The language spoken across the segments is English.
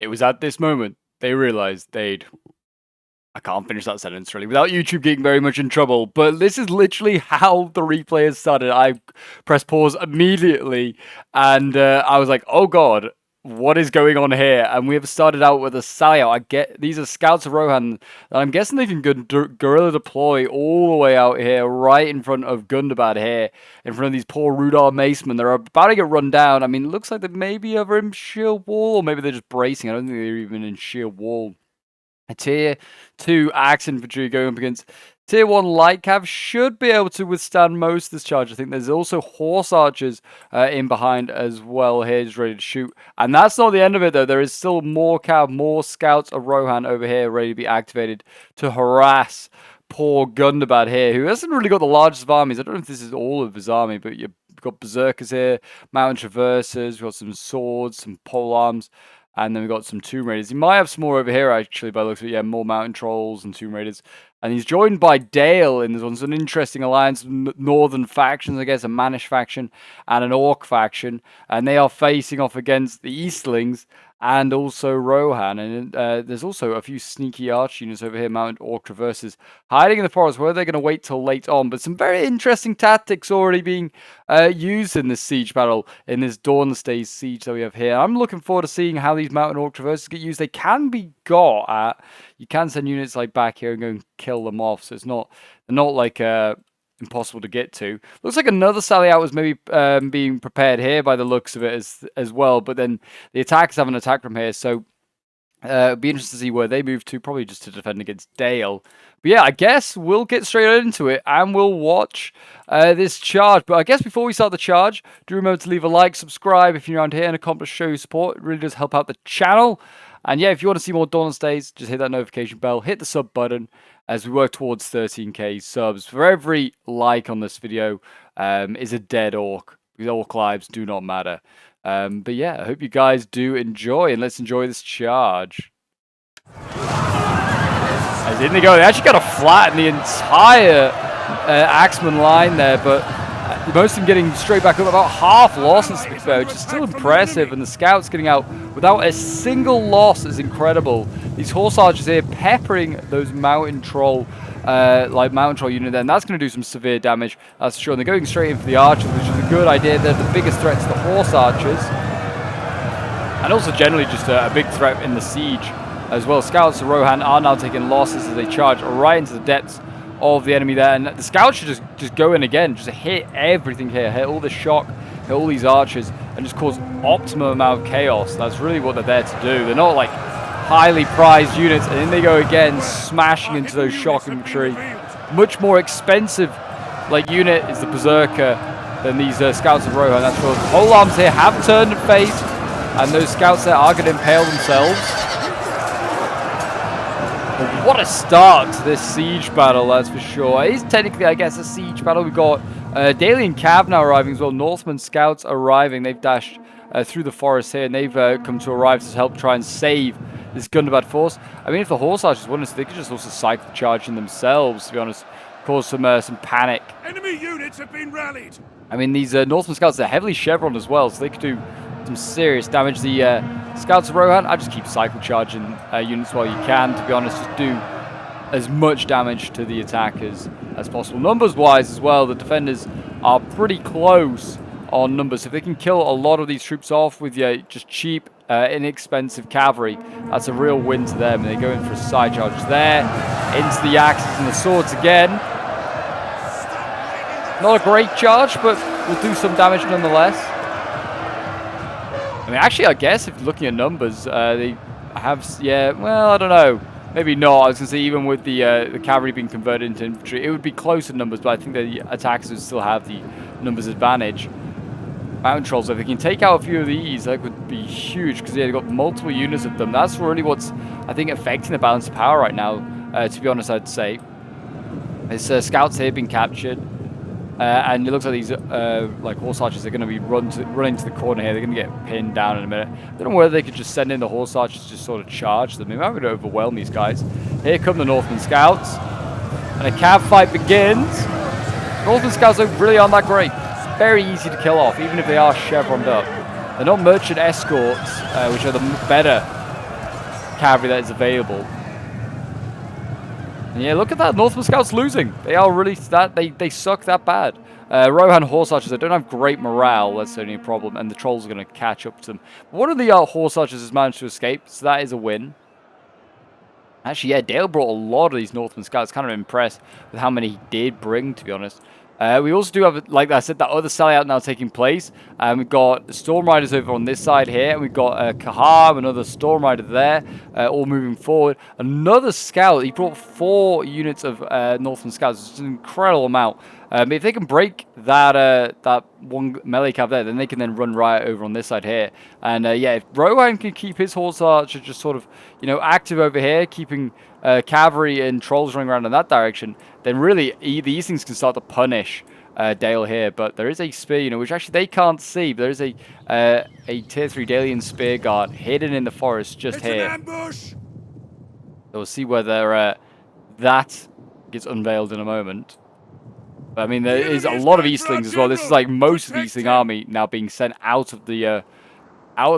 It was at this moment they realized I can't finish that sentence really without YouTube getting very much in trouble, but this is literally how the replay has started. I pressed pause immediately and I was like, oh god, what is going on here? And we have started out with a sally out. These are scouts of Rohan, and I'm guessing they can guerrilla deploy all the way out here, right in front of Gundabad here, in front of these poor Rudar Macemen. They're about to get run down. I mean, it looks like they maybe are in sheer wall, or maybe they're just bracing. I don't think they're even in sheer wall. A tier 2 axe infantry going up against tier 1 light cav should be able to withstand most of this charge. I think there's also horse archers in behind as well here, just ready to shoot. And that's not the end of it though. There is still more cav, more scouts of Rohan over here ready to be activated to harass poor Gundabad here, who hasn't really got the largest of armies. I don't know if this is all of his army, but you've got berserkers here, mountain traversers, we've got some swords, some pole arms. And then we've got some Tomb Raiders. He might have some more over here, actually, by the looks of it. Yeah, more Mountain Trolls and Tomb Raiders. And he's joined by Dale in this one. So an interesting alliance. Northern factions, I guess. A Manish faction and an Orc faction. And they are facing off against the Eastlings and also Rohan. And there's also a few sneaky arch units over here. Mounted Orc Traverses hiding in the forest. Where they're going to wait till late on. But some very interesting tactics already being used in this siege battle. In this Dawnless Days siege that we have here. I'm looking forward to seeing how these Mountain Orc Traverses get used. They can be got at... You can send units like back here and go and kill them off. So it's not... They're not like... impossible to get to. Looks like another sally out was maybe being prepared here by the looks of it as well, but then the attackers haven't attacked from here, so it'd be interesting to see where they move to, probably just to defend against Dale. But yeah, I guess we'll get straight into it and we'll watch this charge. But I guess before we start the charge, do remember to leave a like, subscribe if you're around here, and accomplish show your support. It really does help out the channel. And yeah, if you want to see more Dawnless Days, just hit that notification bell, hit the sub button as we work towards 13k subs. For every like on this video is a dead orc, because orc lives do not matter. But yeah, I hope you guys do enjoy, and let's enjoy this charge. As in they go, they actually got to flatten the entire Axeman line there, but most of them getting straight back up, about half losses to be fair, which is still impressive, and the scouts getting out without a single loss is incredible. These horse archers here peppering those mountain troll unit there, and that's going to do some severe damage, that's sure. And they're going straight in for the archers, which is a good idea. They're the biggest threat to the horse archers, and also generally just a big threat in the siege as well. Scouts of Rohan are now taking losses as they charge right into the depths of the enemy there, and the scouts should just go in again, just hit everything here, hit all the shock, hit all these archers, and just cause optimum amount of chaos. That's really what they're there to do. They're not like highly prized units, and then they go again, smashing into those shock infantry. Much more expensive like unit is the berserker than these scouts of Rohan. That's for the pole arms here have turned and phased, and those scouts there are going to impale themselves. What a start to this siege battle, that's for sure. It is technically, I guess, a siege battle. We've got Dalian Cav now arriving as well. Northman scouts arriving. They've dashed through the forest here, and they've come to arrive to help try and save this Gundabad force. I mean, if the horse archers wanted to, they could just also cycle charge in themselves, to be honest. Cause some panic. Enemy units have been rallied. I mean, these Northman scouts are heavily chevroned as well, so they could do some serious damage. The scouts of Rohan, I just keep cycle charging units while you can, to be honest. Just do as much damage to the attackers as possible. Numbers wise as well, the defenders are pretty close on numbers. If they can kill a lot of these troops off with just cheap, inexpensive cavalry, that's a real win to them. And they go in for a side charge there, into the axes and the swords again. Not a great charge, but will do some damage nonetheless. I mean, actually, I guess if looking at numbers, they have, yeah, well, I don't know. Maybe not. I was going to say, even with the cavalry being converted into infantry, it would be closer numbers, but I think the attackers would still have the numbers advantage. Mountain trolls, if they can take out a few of these, that would be huge, because they've got multiple units of them. That's really what's, I think, affecting the balance of power right now, to be honest, I'd say. There's scouts here being captured. And it looks like these like horse archers are going to be running to the corner here. They're going to get pinned down in a minute. I don't know whether they could just send in the horse archers to just sort of charge them. Maybe I'm going to overwhelm these guys. Here come the Northman scouts. And a cav fight begins. Northman scouts really aren't that great. Very easy to kill off, even if they are chevroned up. They're not merchant escorts, which are the better cavalry that is available. And yeah, look at that. Northern Scouts losing. They are really they suck that bad. Rohan horse archers, they don't have great morale. That's only a problem. And the trolls are going to catch up to them. But one of the horse archers has managed to escape, so that is a win. Actually, yeah, Dale brought a lot of these Northern Scouts. Kind of impressed with how many he did bring, to be honest. We also do have, like I said, that other sally out now taking place. We've got Storm Riders over on this side here. And we've got Kaham, another Storm Rider there, all moving forward. Another scout. He brought 4 units of Northern Scouts. It's an incredible amount. If they can break that that one melee cav there, then they can then run riot over on this side here. And yeah, if Rohan can keep his horse archer just sort of, you know, active over here, keeping cavalry and trolls running around in that direction, then really the Eastlings can start to punish Dale here. But there is a spear, you know, which actually they can't see. But there is a tier 3 Dalian spear guard hidden in the forest just here. An ambush! So we'll see whether that gets unveiled in a moment. But I mean, there is a lot of Eastlings as well. This is like most of the Eastling army now being sent out of the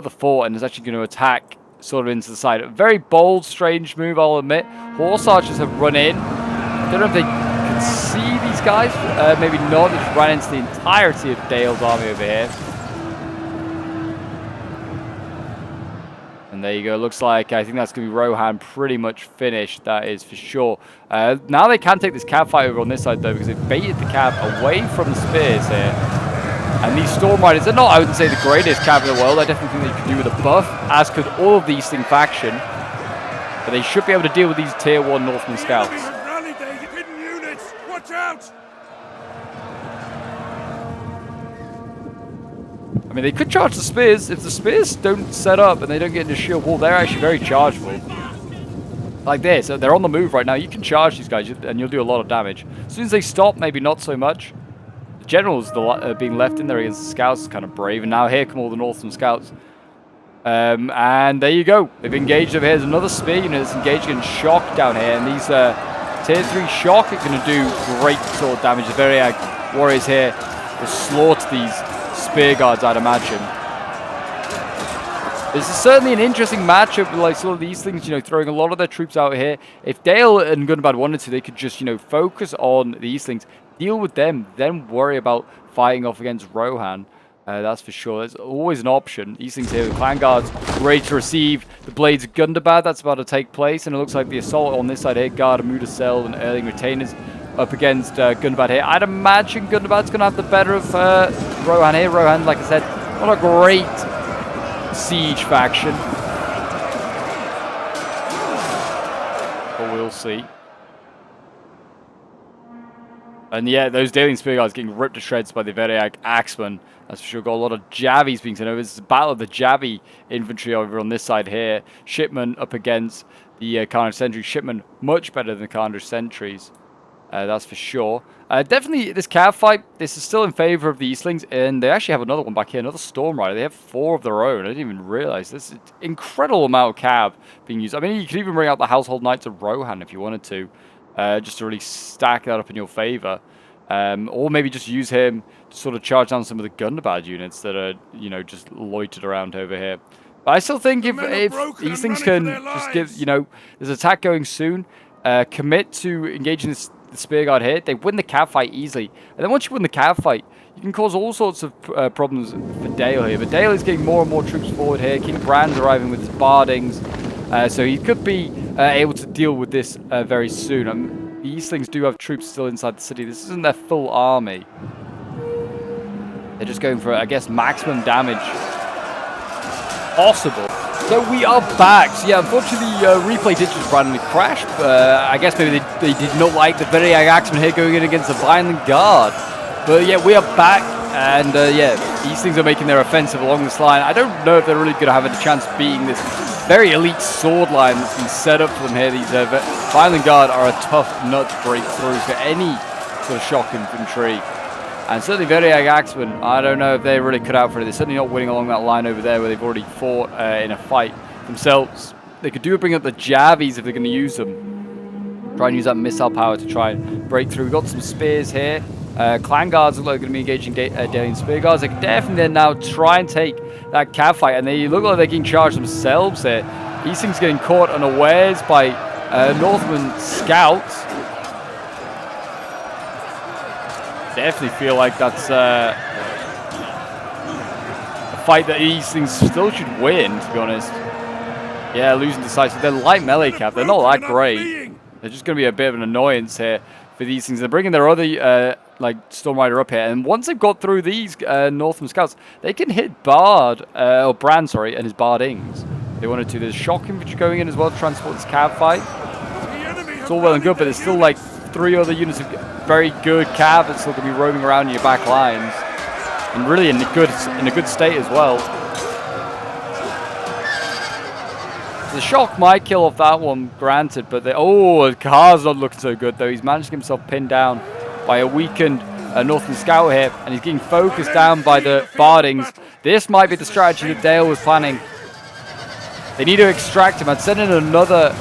fort and is actually going to attack sort of into the side. A very bold, strange move, I'll admit. Horse archers have run in. I don't know if they can see these guys. Maybe not. They just ran into the entirety of Dale's army over here. And there you go. Looks like I think that's going to be Rohan pretty much finished. That is for sure. Now they can take this cav fight over on this side though, because they've baited the cav away from the spears here. And these Storm Riders are not, I wouldn't say, the greatest cav in the world. I definitely think they could do with a buff, as could all of the Eastling faction. But they should be able to deal with these tier 1 Northern Scouts. The enemy have rallied their hidden units! Watch out! I mean, they could charge the spears. If the spears don't set up and they don't get into shield wall, they're actually very chargeable. Like this, they're on the move right now. You can charge these guys and you'll do a lot of damage. As soon as they stop, maybe not so much. The generals being left in there against the scouts is kind of brave. And now here come all the Northern Scouts. And there you go. They've engaged over here. There's another spear unit that's engaged against shock down here. And these tier 3 shock are going to do great sort of damage. The Pyrrhic warriors here will slaughter these spear guards, I'd imagine. This is certainly an interesting matchup with like some of these things, you know, throwing a lot of their troops out here. If Dale and Gundabad wanted to, they could just, you know, focus on the Eastlings, deal with them, then worry about fighting off against Rohan. That's for sure. There's always an option. Eastlings here with clan guards ready to receive the blades of Gundabad. That's about to take place, and it looks like the assault on this side here, guard, Amudacel, and Erling retainers up against Gundabad here. I'd imagine Gundabad's going to have the better of Rohan here. Rohan, like I said, not a great siege faction, but we'll see. And yeah, those Dalian spear guards getting ripped to shreds by the Pyrrhic axemen. That's for sure. Got a lot of Javies being sent over. This is the battle of the Javi infantry over on this side here. Shipmen up against the Carnage Sentry. Shipmen much better than the Carnage Sentries. That's for sure. Definitely this cav fight, this is still in favor of the Eastlings, and they actually have another one back here, another Storm Rider. They have 4 of their own. I didn't even realize this. Is incredible amount of cav being used. I mean, you could even bring out the Household Knights of Rohan if you wanted to, just to really stack that up in your favor. Or maybe just use him to sort of charge down some of the Gundabad units that are, you know, just loitered around over here. But I still think if these things can just give, you know, there's an attack going soon, commit to engaging the spear guard here, they win the cav fight easily. And then once you win the cav fight, you can cause all sorts of problems for Dale here. But Dale is getting more and more troops forward here. King Brand's arriving with his bardings. So he could be able to deal with this very soon. The Eastlings do have troops still inside the city. This isn't their full army. They're just going for, I guess, maximum damage possible. So we are back. So yeah, unfortunately the replay did just randomly crash. I guess maybe they did not like the Pyrrhic axemen here going in against the Violent Guard. But yeah, we are back. And yeah, these things are making their offensive along this line. I don't know if they're really going to have a chance of beating this very elite sword line that's been set up for them here. These Violent Guard are a tough nut to break through for any sort of shock infantry. And certainly Pyrrhic axemen, I don't know if they're really cut out for it. They're certainly not winning along that line over there where they've already fought in a fight themselves. They could do bring up the Javies if they're going to use them. Try and use that missile power to try and break through. We've got some spears here. Clan guards look like they're going to be engaging Dalian spear guards. They can definitely then now try and take that cav fight, and they look like they're getting charged themselves here. These things getting caught unawares by Northman scouts. Definitely feel like that's a fight that these things still should win, to be honest. Yeah, losing decisive. They're light melee cap. They're not that great. They're just going to be a bit of an annoyance here for these things. They're bringing their other like Storm Rider up here, and once they've got through these Northern scouts, they can hit Bard or Bran, sorry, and his Bardings. They wanted to. There's shock infantry going in as well to transport this cav fight. It's all well and good, but there's still like 3 other units of very good cav that's still going to be roaming around in your back lines, and really in a good state as well. The shock might kill off that one, granted, but Kahar's not looking so good though. He's managed to get himself pinned down by a weakened Northern Scout here, and he's getting focused down by the Bardings. This might be the strategy that Dale was planning. They need to extract him. I'd send in another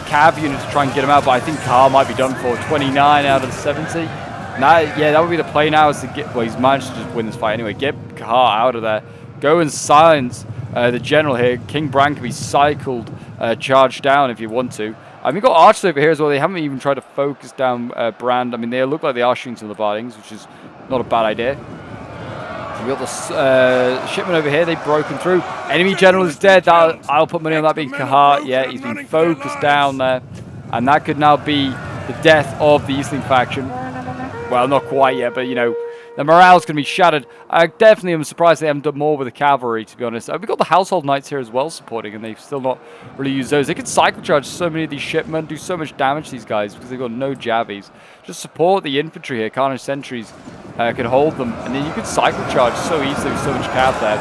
cav unit to try and get him out, but I think Kahar might be done for. 29 out of the 70. Yeah, that would be the play now, is to get, well, he's managed to just win this fight anyway. Get Kahar out of there. Go and silence the general here. King Bran can be cycled, charged down if you want to. We've got archers over here as well. They haven't even tried to focus down Brand. I mean, they look like they are shooting some of the Bardings, which is not a bad idea. We've got the shipment over here. They've broken through. Enemy general is dead. I'll put money on that being Kahar. Yeah, he's been focused down there. And that could now be the death of the Eastling faction. Well, not quite yet, but, you know, the morale's going to be shattered. I definitely am surprised they haven't done more with the cavalry, to be honest. We've got the household knights here as well supporting, and they've still not really used those. They can cycle charge so many of these shipmen, do so much damage to these guys because they've got no jabbies. Just support the infantry here. Carnage sentries can hold them, and then you can cycle charge so easily with so much cav there.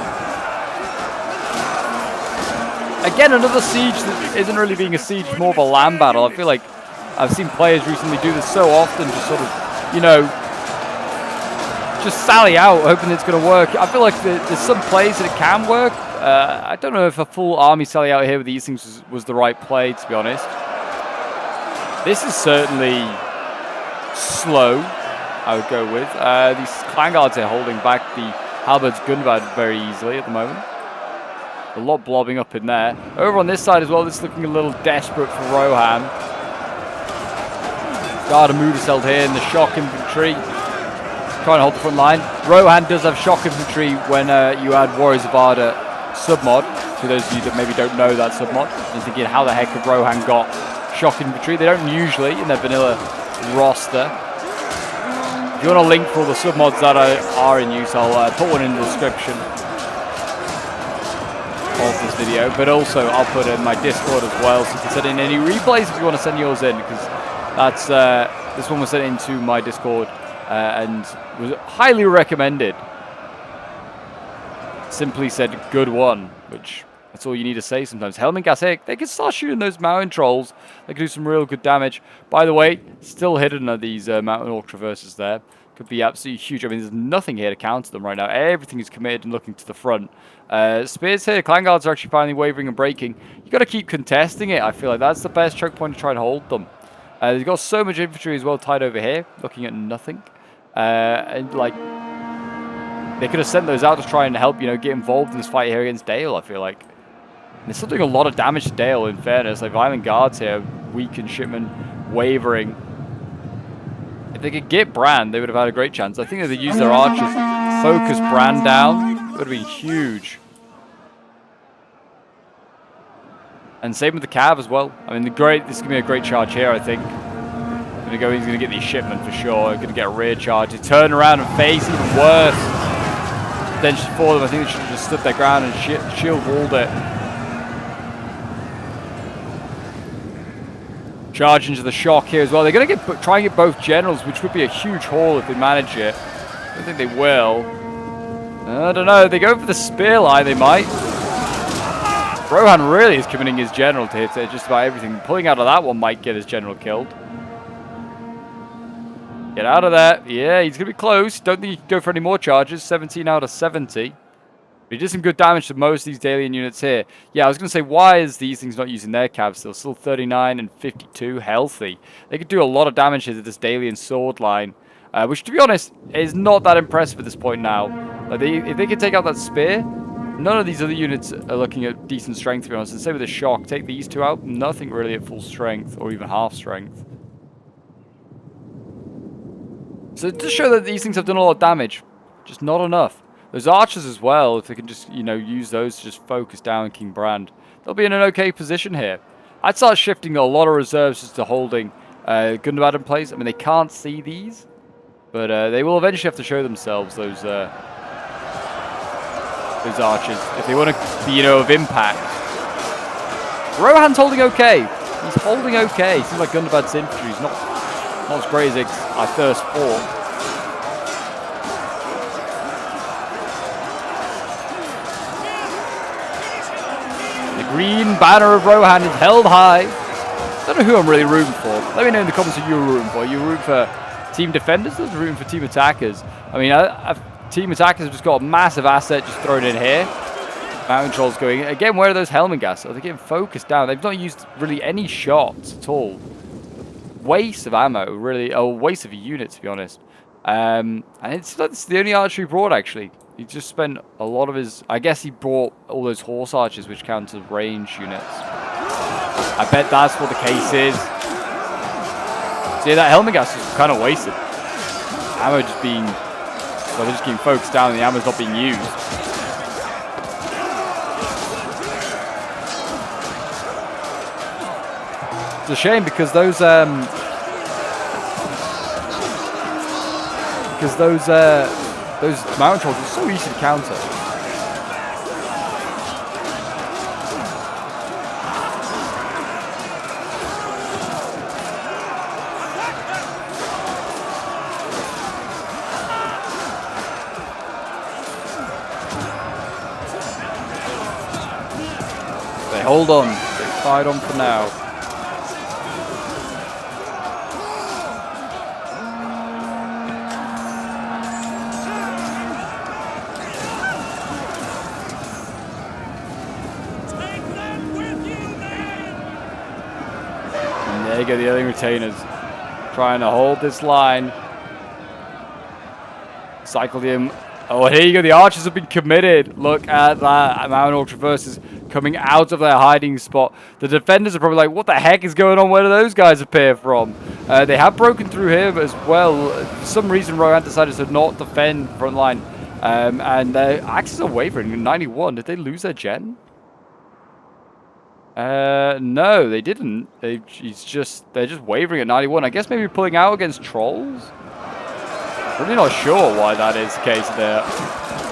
Again, another siege that isn't really being a siege, more of a land battle. I feel like I've seen players recently do this so often, just sort of, you know, just sally out hoping it's going to work. I feel like there's some plays that it can work. I don't know if a full army sally out here with these things was the right play, to be honest. This is certainly slow, I would go with. These clan guards are holding back the halberds Gundabad very easily at the moment. A lot blobbing up in there. Over on this side as well, this is looking a little desperate for Rohan. Garda move is held here in the shock infantry. Trying to hold the front line. Rohan does have shock infantry when you add Warriors of Arda submod. For those of you that maybe don't know that submod, and thinking how the heck have Rohan got shock infantry? They don't usually in their vanilla roster. If you want a link for all the submods that are in use, I'll put one in the description of this video. But also I'll put it in my Discord as well, so you can send in any replays if you want to send yours in, because that's this one was sent into my Discord. And was highly recommended. Simply said, good one, which that's all you need to say sometimes. Helming Gasek, they can start shooting those mountain trolls. They can do some real good damage. By the way, still hidden are these mountain orc traverses there. Could be absolutely huge. I mean, there's nothing here to counter them right now. Everything is committed and looking to the front. Spears here, clan guards are actually finally wavering and breaking. You got to keep contesting it. I feel like that's the best choke point to try and hold them. They've got so much infantry as well tied over here, looking at nothing. And like they could have sent those out to try and help, you know, get involved in this fight here against Dale. I feel like and they're still doing a lot of damage to Dale, in fairness. Like violent guards here, weakened shipmen, wavering. If they could get Bran, they would have had a great chance. I think if they used their archers, focus Bran down, it would have been huge. And same with the cav as well. I mean, this is gonna be a great charge here, I think. He's going to get these shipmen for sure. Going to get a rear charge. To turn around and face even worse potential for them. I think they should have just stood their ground and shield walled it. Charge into the shock here as well. They're going to try and get both generals, which would be a huge haul if they manage it. I don't think they will. I don't know. They go for the spear line. They might. Rohan really is committing his general to hit just about everything. Pulling out of that one might get his general killed. Get out of there. Yeah, he's going to be close. Don't think he can go for any more charges. 17 out of 70. But he did some good damage to most of these Dalian units here. Yeah, I was going to say, why is these things not using their cav still? Still 39 and 52 healthy. They could do a lot of damage to this Dalian sword line. Which, to be honest, is not that impressive at this point now. Like if they can take out that spear, None of these other units are looking at decent strength, to be honest. And same with the shock. Take these two out, nothing really at full strength, or even half strength. So to show that these things have done a lot of damage, just not enough. Those archers as well, if they can just, you know, use those to just focus down King Brand, they'll be in an okay position here. I'd start shifting a lot of reserves just to holding Gundabad in place. I mean, they can't see these, but they will eventually have to show themselves, those archers, if they want to be, you know, of impact. Rohan's holding okay. He's holding okay. Seems like Gundabad's infantry is not as great as I first thought. The green banner of Rohan is held high. Don't know who I'm really rooting for. Let me know in the comments who you're rooting for. You're rooting for team defenders or rooting for team attackers? I mean, team attackers have just got a massive asset just thrown in here. Mountain Trolls going again. Where are those helmet gas? Are they getting focused down? They've not used really any shots at all. Waste of ammo, really. A waste of a unit, to be honest. And it's the only archery brought, actually. He just spent a lot of his... I guess he brought all those horse archers, which count as range units. I bet that's what the case is. See, that helmet gas is kind of wasted. Ammo just being... Well, they're just getting focused down and the ammo's not being used. It's a shame because those mountain trolls are so easy to counter. They hold on. They fight on for now. There you go, the other retainers trying to hold this line. Cycle him. Oh, here you go. The archers have been committed. Look at that. Mountain Orc traverses coming out of their hiding spot. The defenders are probably like, what the heck is going on? Where do those guys appear from? They have broken through here as well. For some reason, Rohan decided to not defend front line. And their axes are wavering. In 91, did they lose their gen? No, they didn't. They're just wavering at 91. I guess maybe pulling out against trolls. Really not sure why that is the case.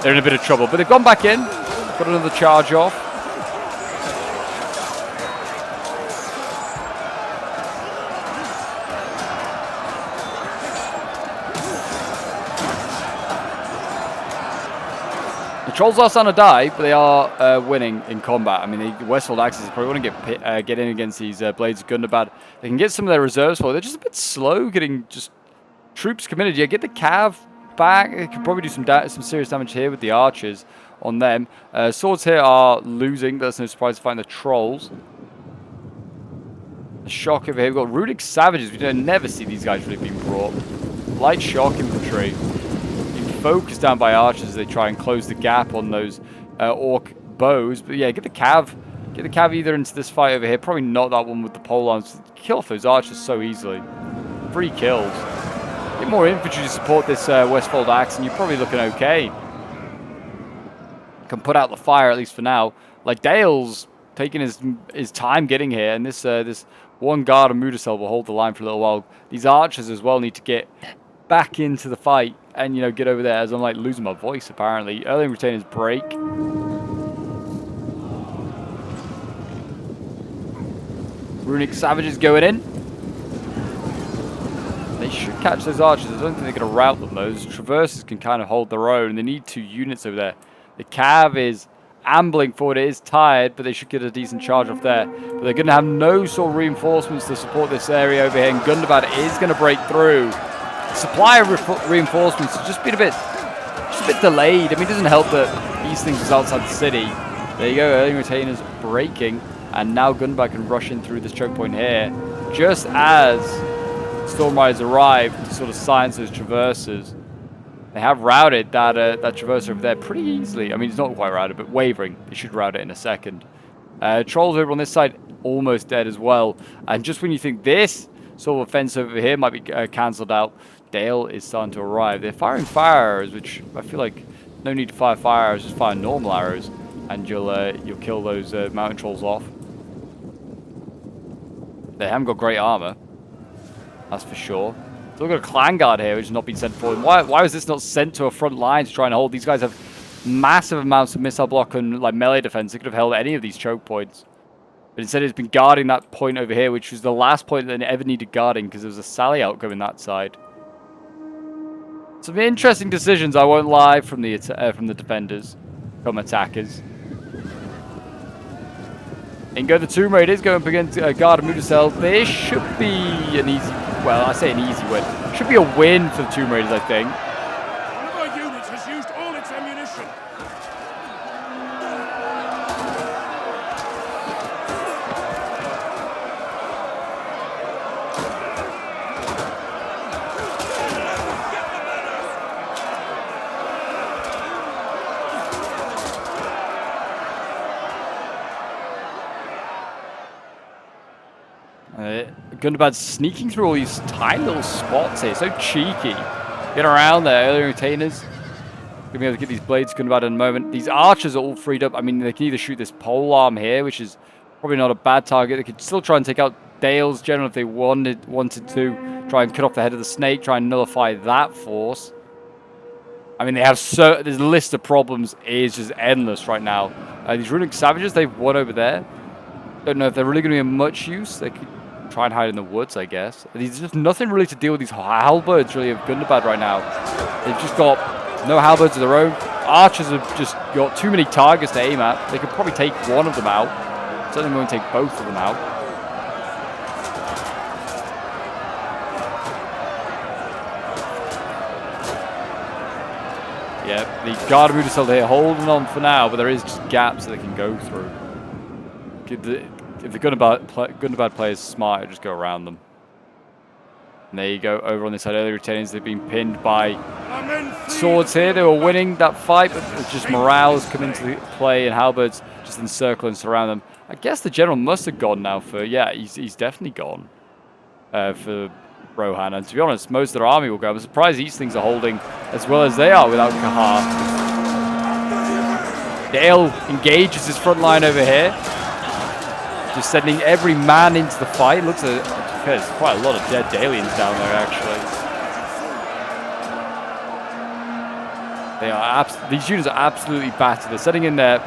They're in a bit of trouble, but they've gone back in. Got another charge off. The trolls are starting to die, but they are winning in combat. I mean, the Westfold Axis probably want to get in against these Blades of Gundabad. They can get some of their reserves for. They're just a bit slow getting just troops committed. Yeah, get the Cav back. They could probably do some serious damage here with the archers on them. Swords here are losing. That's no surprise to find the trolls. A shock over here. We've got Runic Savages. We don't never see these guys really being brought. Light shock infantry. Focused down by archers as they try and close the gap on those orc bows. But yeah, get the cav either into this fight over here. Probably not that one with the pole arms. Kill off those archers so easily. 3 kills. Get more infantry to support this Westfold Axe, and you're probably looking okay. Can put out the fire at least for now. Like Dale's taking his time getting here, and this one guard of Mudacel will hold the line for a little while. These archers as well need to get back into the fight and, you know, get over there, as I'm like losing my voice apparently. Early retainers break. Runic Savages going in. They should catch those archers. I don't think they're going to rout them. Those traverses can kind of hold their own. They need 2 units over there. The Cav is ambling forward. It is tired, but they should get a decent charge off there. But they're going to have no sort of reinforcements to support this area over here. And Gundabad is going to break through. Supply of reinforcements has just been a bit delayed. I mean, it doesn't help that these things are outside the city. There you go, early retainers breaking, and now Gundabad can rush in through this choke point here, just as Storm Riders arrive to sort of silence those traverses. They have routed that that traverser over there pretty easily. I mean, it's not quite routed, but wavering. They should route it in a second. Trolls over on this side, almost dead as well. And just when you think this sort of offense over here might be cancelled out, Dale is starting to arrive. They're firing fire arrows, which I feel like no need to fire fire arrows, just fire normal arrows, and you'll kill those mountain trolls off. They haven't got great armor, that's for sure. So we've got a clan guard here, which has not been sent forward. Why was this not sent to a front line to try and hold? These guys have massive amounts of missile block and like melee defense. They could have held any of these choke points. But instead it's been guarding that point over here, which was the last point that they ever needed guarding because there was a sally out going that side. Some interesting decisions, I won't lie, from the defenders, come attackers. In go the Tomb Raiders, going up against Guard and Mudacell. This should be an easy, well, I say an easy win. Should be a win for the Tomb Raiders, I think. One of our units has used all its ammunition. Gundabad's sneaking through all these tiny little spots here. So cheeky. Get around there. Early retainers. Gonna be able to get these blades Gundabad in a moment. These archers are all freed up. I mean, they can either shoot this pole arm here, which is probably not a bad target. They could still try and take out Dale's general if they wanted to. Try and cut off the head of the snake. Try and nullify that force. I mean, they have this list of problems is just endless right now. These runic savages they've won over there. Don't know if they're really going to be of much use. They could try and hide in the woods, I guess. There's just nothing really to deal with these halberds really of Gundabad right now. They've just got no halberds of their own. Archers have just got too many targets to aim at. They could probably take one of them out. Certainly won't take both of them out. Yeah, the Guard of Mudacell here holding on for now, but there is just gaps that they can go through. If the Gundabad player is smart, it'll just go around them. And there you go, over on this side, early retainers, they've been pinned by swords here. They were winning that fight, but just morale has come into play, and halberds just encircle and surround them. I guess the general must have gone now for, yeah, he's definitely gone for Rohan. And to be honest, most of their army will go. I'm surprised these things are holding as well as they are without Kahar. Dale engages his front line over here. Just sending every man into the fight. Looks like there's quite a lot of dead Dalians down there, actually. These units are absolutely battered. They're setting in their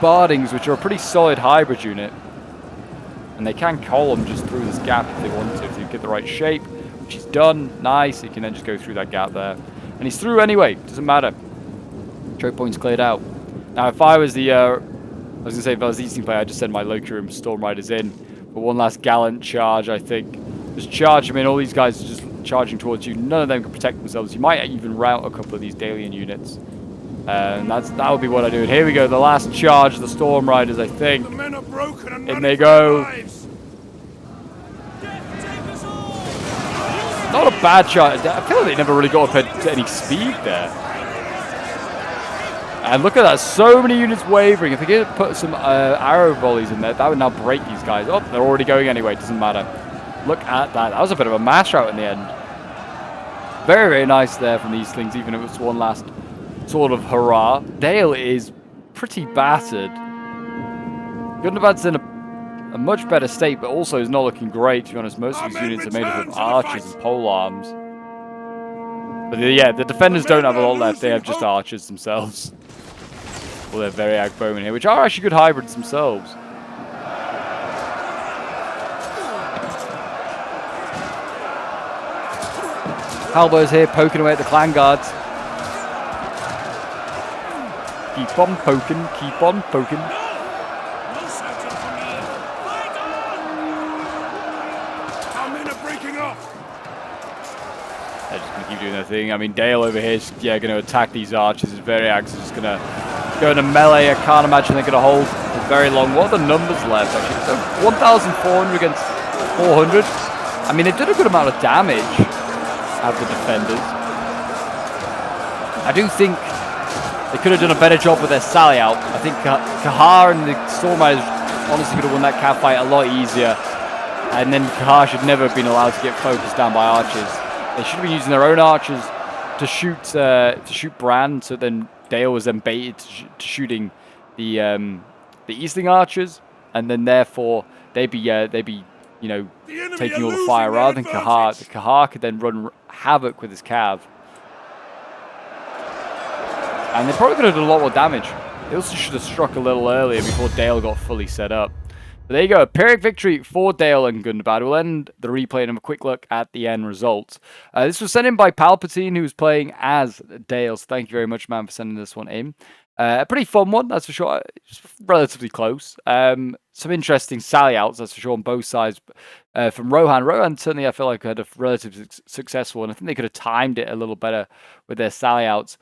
Bardings, which are a pretty solid hybrid unit. And they can column just through this gap if they want to. If you get the right shape, which he's done. Nice. He can then just go through that gap there. And he's through anyway. Doesn't matter. Choke point's cleared out. Now, if I was the... I was going to say, if I was the Eastern player, I'd just send my rohirrim Storm Riders in. But one last gallant charge, I think. Just charge them in. All these guys are just charging towards you. None of them can protect themselves. You might even rout a couple of these Dalian units. And that would be what I do. And here we go. The last charge of the Storm Riders, I think. The men are broken and in they go. Not a bad charge. I feel like they never really got up to any speed there. And look at that, so many units wavering. If they could put some arrow volleys in there, that would now break these guys. Oh, they're already going anyway, doesn't matter. Look at that. That was a bit of a mash out in the end. Very, very nice there from these things, even if it was one last sort of hurrah. Dale is pretty battered. Gundabad's in a much better state, but also is not looking great, to be honest. Most of these units are made up of archers and pole arms. But yeah, the defenders don't have a lot left. They have just archers themselves. Well, they're very Agbowman here, which are actually good hybrids themselves. Halberds here poking away at the clan guards. Keep on poking, keep on poking. Our men are breaking off. They're just going to keep doing their thing. I mean, Dale over here is going to attack these archers. His Variax is just going to go into melee. I can't imagine they're going to hold for very long. What are the numbers left, actually? So 1,400 against 400. I mean, they did a good amount of damage out of the defenders. I do think they could have done a better job with their sally out. I think Kahar and the Stormriders honestly could have won that cav fight a lot easier. And then Kahar should never have been allowed to get focused down by archers. They should have been using their own archers to shoot Bran. So then Dale was then baited to shooting the Eastling archers, and then therefore they'd be you know, taking all the fire rather than Kahar. The Kahar could then run havoc with his cav. And they probably could have done a lot more damage. They also should have struck a little earlier before Dale got fully set up. But there you go, a Pyrrhic victory for Dale and Gundabad. We'll end the replay and have a quick look at the end results. This was sent in by Palpatine, who was playing as Dale. So thank you very much, man, for sending this one in. A pretty fun one, that's for sure. It's relatively close. Some interesting sally outs, that's for sure, on both sides from Rohan. Rohan certainly, I feel like, had a relatively successful one. I think they could have timed it a little better with their sally outs.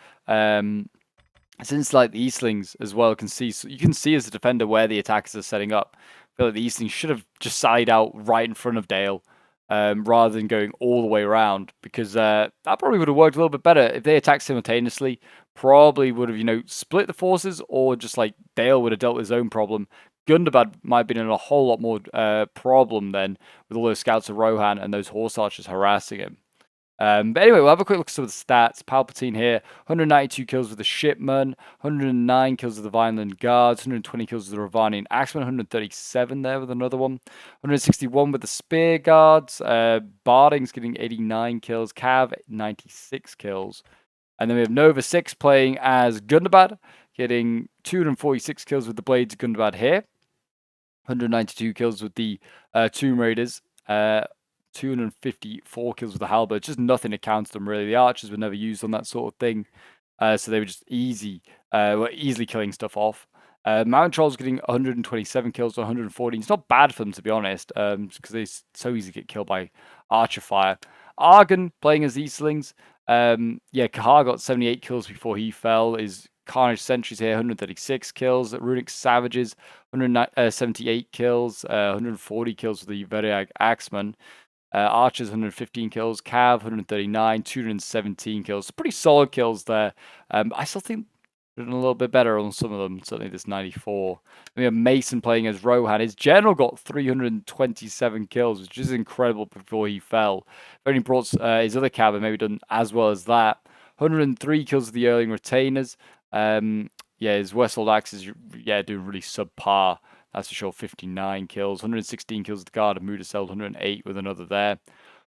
Since like the Eastlings as well can see, so you can see as a defender where the attackers are setting up. I feel like the Eastlings should have just sallied out right in front of Dale rather than going all the way around, because that probably would have worked a little bit better if they attacked simultaneously. Probably would have, you know, split the forces, or just like Dale would have dealt with his own problem. Gundabad might have been in a whole lot more problem then with all those scouts of Rohan and those horse archers harassing him. But anyway, we'll have a quick look at some of the stats. Palpatine here, 192 kills with the Shipman, 109 kills with the Vineland Guards, 120 kills with the Ravanian Axeman, 137 there with another one, 161 with the Spear Guards, Barding's getting 89 kills, Cav 96 kills. And then we have Nova 6 playing as Gundabad, getting 246 kills with the Blades of Gundabad here, 192 kills with the Tomb Raiders, 254 kills with the halberd, just nothing to counter them really. The archers were never used on that sort of thing, so they were just were easily killing stuff off. Mountain Trolls getting 127 kills to 114. It's not bad for them, to be honest, because they so easily get killed by archer fire. Argon playing as Eastlings. Yeah, Kahar got 78 kills before he fell. His Carnage Sentries here, 136 kills. Runic Savages, 178 kills. 140 kills with the Veriag Axeman. Archers, 115 kills. Cav, 139. 217 kills. Pretty solid kills there. I still think they're doing a little bit better on some of them. Certainly this 94. We have Mason playing as Rohan. His general got 327 kills, which is incredible before he fell. If only brought his other Cav and maybe done as well as that. 103 kills with the Erling Retainers. Yeah, his Westfold Axe is doing really subpar. That's for sure. 59 kills, 116 kills with the Guard of Mudaseld, 108 with another there.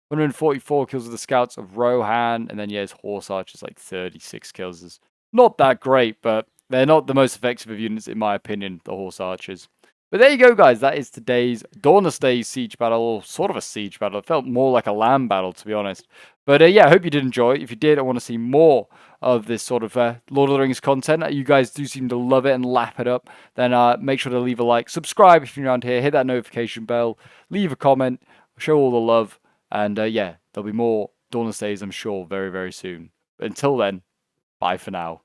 144 kills with the Scouts of Rohan, and then his Horse Archers like 36 kills. Is not that great, but they're not the most effective of units in my opinion, the Horse Archers. But there you go, guys. That is today's Dawnless Days siege battle, or sort of a siege battle. It felt more like a land battle, to be honest. But yeah, I hope you did enjoy it. If you did, I want to see more of this sort of Lord of the Rings content. You guys do seem to love it and lap it up. Then make sure to leave a like, subscribe if you're around here, hit that notification bell, leave a comment, show all the love. And yeah, there'll be more Dawnless Days, I'm sure, very, very soon. But until then, bye for now.